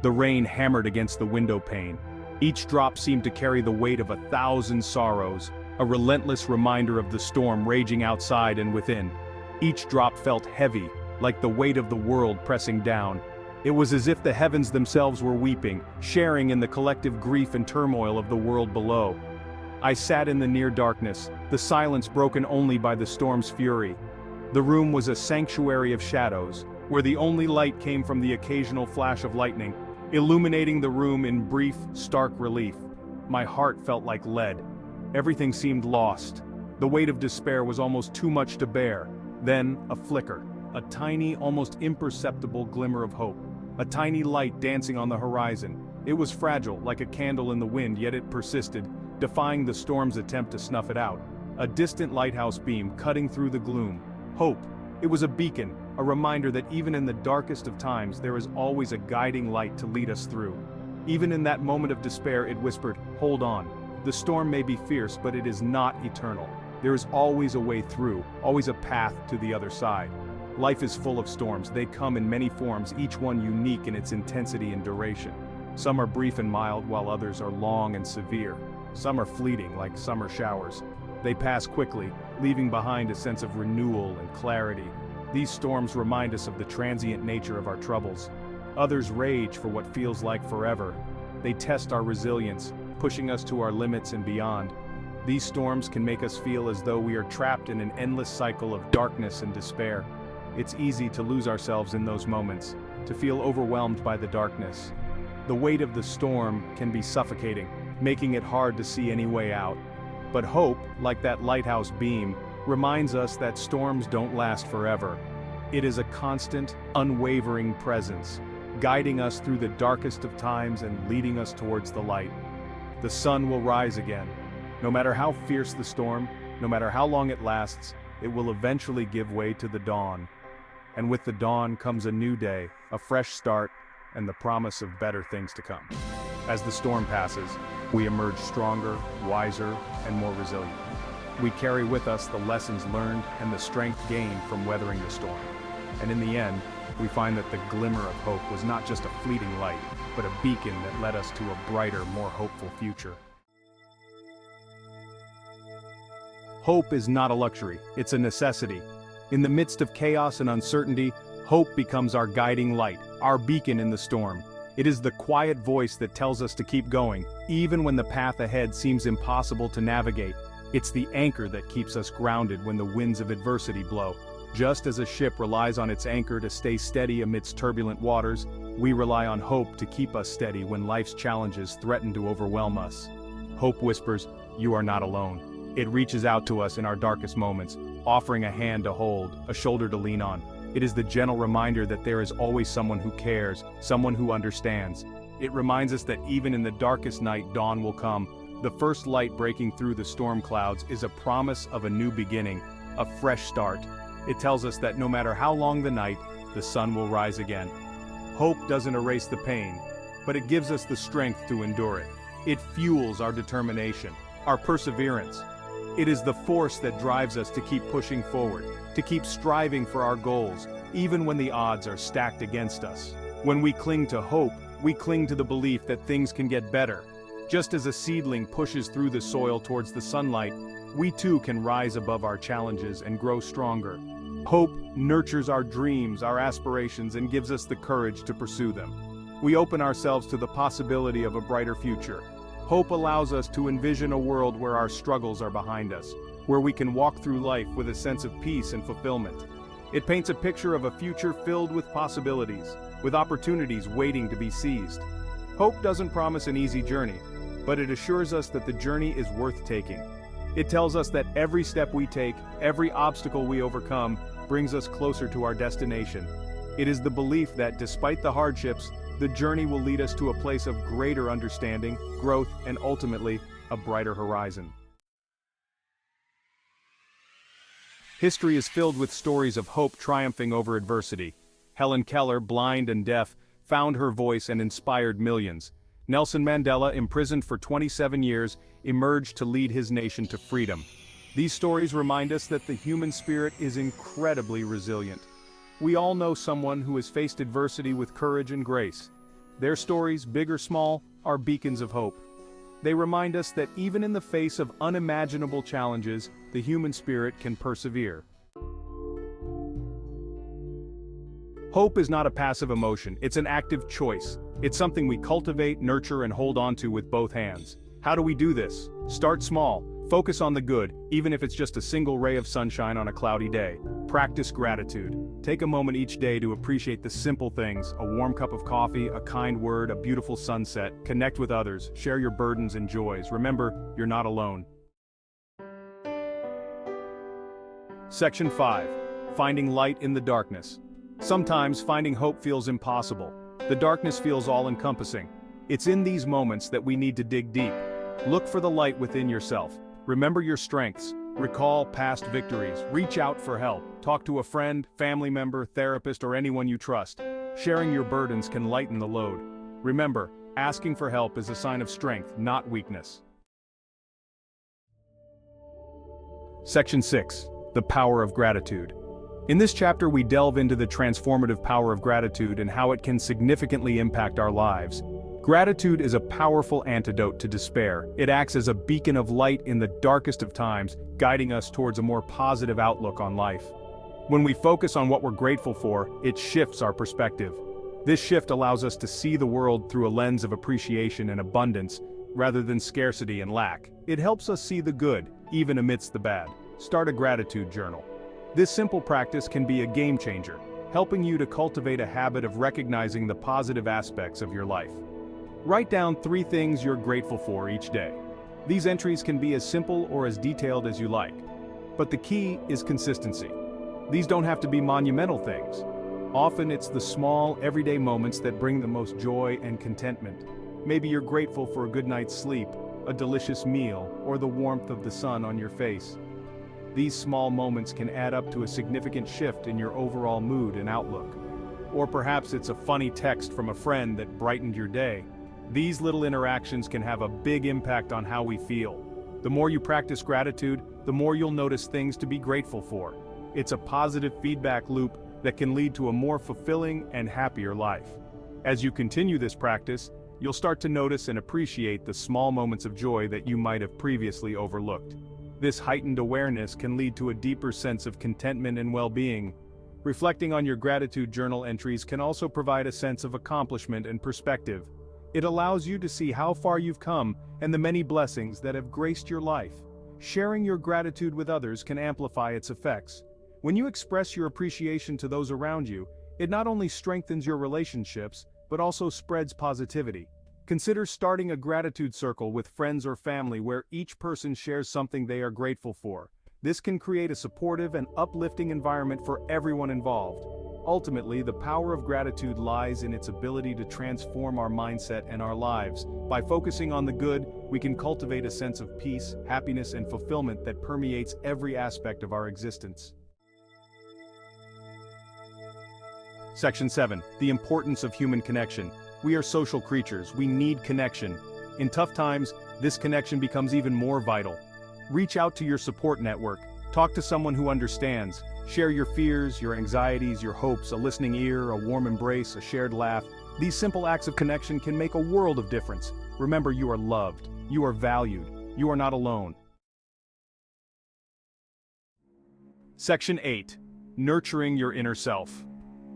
The rain hammered against the windowpane. Each drop seemed to carry the weight of 1,000 sorrows, a relentless reminder of the storm raging outside and within. Each drop felt heavy, like the weight of the world pressing down. It was as if the heavens themselves were weeping, sharing in the collective grief and turmoil of the world below. I sat in the near darkness, the silence broken only by the storm's fury. The room was a sanctuary of shadows, where the only light came from the occasional flash of lightning, illuminating the room in brief, stark relief. My heart felt like lead. Everything seemed lost. The weight of despair was almost too much to bear. Then, a flicker, a tiny, almost imperceptible glimmer of hope. A tiny light dancing on the horizon. It was fragile, like a candle in the wind, yet it persisted, defying the storm's attempt to snuff it out. A distant lighthouse beam cutting through the gloom. Hope. It was a beacon, a reminder that even in the darkest of times there is always a guiding light to lead us through. Even in that moment of despair it whispered, "Hold on. The storm may be fierce, but it is not eternal. There is always a way through, always a path to the other side." Life is full of storms. They come in many forms, each one unique in its intensity and duration. Some are brief and mild, while others are long and severe. Some are fleeting, like summer showers. They pass quickly, leaving behind a sense of renewal and clarity. These storms remind us of the transient nature of our troubles. Others rage for what feels like forever. They test our resilience, pushing us to our limits and beyond. These storms can make us feel as though we are trapped in an endless cycle of darkness and despair. It's easy to lose ourselves in those moments, to feel overwhelmed by the darkness. The weight of the storm can be suffocating, making it hard to see any way out. But hope, like that lighthouse beam, reminds us that storms don't last forever. It is a constant, unwavering presence, guiding us through the darkest of times and leading us towards the light. The sun will rise again. No matter how fierce the storm, no matter how long it lasts, it will eventually give way to the dawn. And with the dawn comes a new day, a fresh start, and the promise of better things to come. As the storm passes, we emerge stronger, wiser, and more resilient. We carry with us the lessons learned and the strength gained from weathering the storm. And in the end, we find that the glimmer of hope was not just a fleeting light, but a beacon that led us to a brighter, more hopeful future. Hope is not a luxury, it's a necessity. In the midst of chaos and uncertainty, hope becomes our guiding light, our beacon in the storm. It is the quiet voice that tells us to keep going, even when the path ahead seems impossible to navigate. It's the anchor that keeps us grounded when the winds of adversity blow. Just as a ship relies on its anchor to stay steady amidst turbulent waters, we rely on hope to keep us steady when life's challenges threaten to overwhelm us. Hope whispers, "You are not alone." It reaches out to us in our darkest moments, offering a hand to hold, a shoulder to lean on. It is the gentle reminder that there is always someone who cares, someone who understands. It reminds us that even in the darkest night, dawn will come. The first light breaking through the storm clouds is a promise of a new beginning, a fresh start. It tells us that no matter how long the night, the sun will rise again. Hope doesn't erase the pain, but it gives us the strength to endure it. It fuels our determination, our perseverance. It is the force that drives us to keep pushing forward, to keep striving for our goals, even when the odds are stacked against us. When we cling to hope, we cling to the belief that things can get better. Just as a seedling pushes through the soil towards the sunlight, we too can rise above our challenges and grow stronger. Hope nurtures our dreams, our aspirations, and gives us the courage to pursue them. We open ourselves to the possibility of a brighter future. Hope allows us to envision a world where our struggles are behind us, where we can walk through life with a sense of peace and fulfillment. It paints a picture of a future filled with possibilities, with opportunities waiting to be seized. Hope doesn't promise an easy journey, but it assures us that the journey is worth taking. It tells us that every step we take, every obstacle we overcome, brings us closer to our destination. It is the belief that despite the hardships, the journey will lead us to a place of greater understanding, growth, and ultimately, a brighter horizon. History is filled with stories of hope triumphing over adversity. Helen Keller, blind and deaf, found her voice and inspired millions. Nelson Mandela, imprisoned for 27 years, emerged to lead his nation to freedom. These stories remind us that the human spirit is incredibly resilient. We all know someone who has faced adversity with courage and grace. Their stories, big or small, are beacons of hope. They remind us that even in the face of unimaginable challenges, the human spirit can persevere. Hope is not a passive emotion, it's an active choice. It's something we cultivate, nurture, and hold on to with both hands. How do we do this? Start small. Focus on the good, even if it's just a single ray of sunshine on a cloudy day. Practice gratitude. Take a moment each day to appreciate the simple things: a warm cup of coffee, a kind word, a beautiful sunset. Connect with others, share your burdens and joys. Remember, you're not alone. Section 5. Finding light in the darkness. Sometimes finding hope feels impossible. The darkness feels all-encompassing. It's in these moments that we need to dig deep. Look for the light within yourself. Remember your strengths. Recall past victories. Reach out for help. Talk to a friend, family member, therapist, or anyone you trust. Sharing your burdens can lighten the load. Remember, asking for help is a sign of strength, not weakness. Section 6. The power of gratitude. In this chapter, we delve into the transformative power of gratitude and how it can significantly impact our lives. Gratitude is a powerful antidote to despair. It acts as a beacon of light in the darkest of times, guiding us towards a more positive outlook on life. When we focus on what we're grateful for, it shifts our perspective. This shift allows us to see the world through a lens of appreciation and abundance, rather than scarcity and lack. It helps us see the good, even amidst the bad. Start a gratitude journal. This simple practice can be a game changer, helping you to cultivate a habit of recognizing the positive aspects of your life. Write down 3 things you're grateful for each day. These entries can be as simple or as detailed as you like. But the key is consistency. These don't have to be monumental things. Often it's the small, everyday moments that bring the most joy and contentment. Maybe you're grateful for a good night's sleep, a delicious meal, or the warmth of the sun on your face. These small moments can add up to a significant shift in your overall mood and outlook. Or perhaps it's a funny text from a friend that brightened your day. These little interactions can have a big impact on how we feel. The more you practice gratitude, the more you'll notice things to be grateful for. It's a positive feedback loop that can lead to a more fulfilling and happier life. As you continue this practice, you'll start to notice and appreciate the small moments of joy that you might have previously overlooked. This heightened awareness can lead to a deeper sense of contentment and well-being. Reflecting on your gratitude journal entries can also provide a sense of accomplishment and perspective. It allows you to see how far you've come and the many blessings that have graced your life. Sharing your gratitude with others can amplify its effects. When you express your appreciation to those around you, it not only strengthens your relationships, but also spreads positivity. Consider starting a gratitude circle with friends or family where each person shares something they are grateful for. This can create a supportive and uplifting environment for everyone involved. Ultimately, the power of gratitude lies in its ability to transform our mindset and our lives. By focusing on the good, we can cultivate a sense of peace, happiness, and fulfillment that permeates every aspect of our existence. Section 7. The importance of human connection. We are social creatures. We need connection. In tough times, this connection becomes even more vital. Reach out to your support network. Talk to someone who understands. Share your fears, your anxieties, your hopes, a listening ear, a warm embrace, a shared laugh. These simple acts of connection can make a world of difference. Remember, you are loved. You are valued. You are not alone. Section 8. Nurturing your inner self.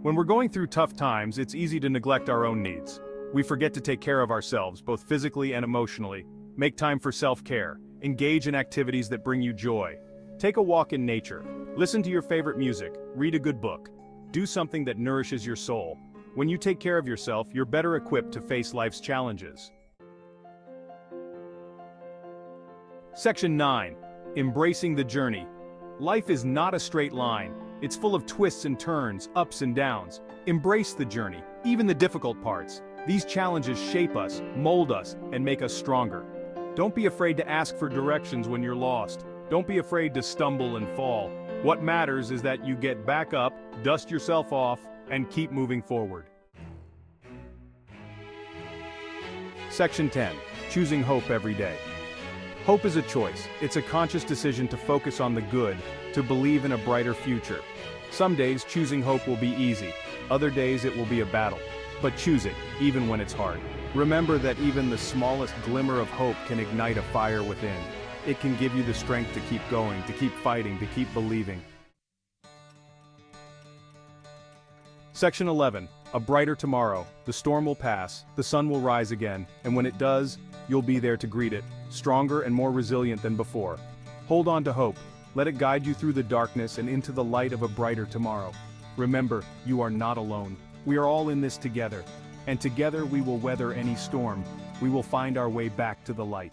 When we're going through tough times, it's easy to neglect our own needs. We forget to take care of ourselves, both physically and emotionally. Make time for self-care. Engage in activities that bring you joy. Take a walk in nature. Listen to your favorite music. Read a good book. Do something that nourishes your soul. When you take care of yourself, you're better equipped to face life's challenges. Section 9. Embracing the journey. Life is not a straight line. It's full of twists and turns, ups and downs. Embrace the journey, even the difficult parts. These challenges shape us, mold us, and make us stronger. Don't be afraid to ask for directions when you're lost. Don't be afraid to stumble and fall. What matters is that you get back up, dust yourself off, and keep moving forward. Section 10. Choosing hope every day. Hope is a choice. It's a conscious decision to focus on the good, to believe in a brighter future. Some days choosing hope will be easy. Other days it will be a battle. But choose it, even when it's hard. Remember that even the smallest glimmer of hope can ignite a fire within. It can give you the strength to keep going, to keep fighting, to keep believing. Section 11. A brighter tomorrow. The storm will pass, the sun will rise again, and when it does, you'll be there to greet it, stronger and more resilient than before. Hold on to hope. Let it guide you through the darkness and into the light of a brighter tomorrow. Remember, you are not alone. We are all in this together. And together we will weather any storm. We will find our way back to the light.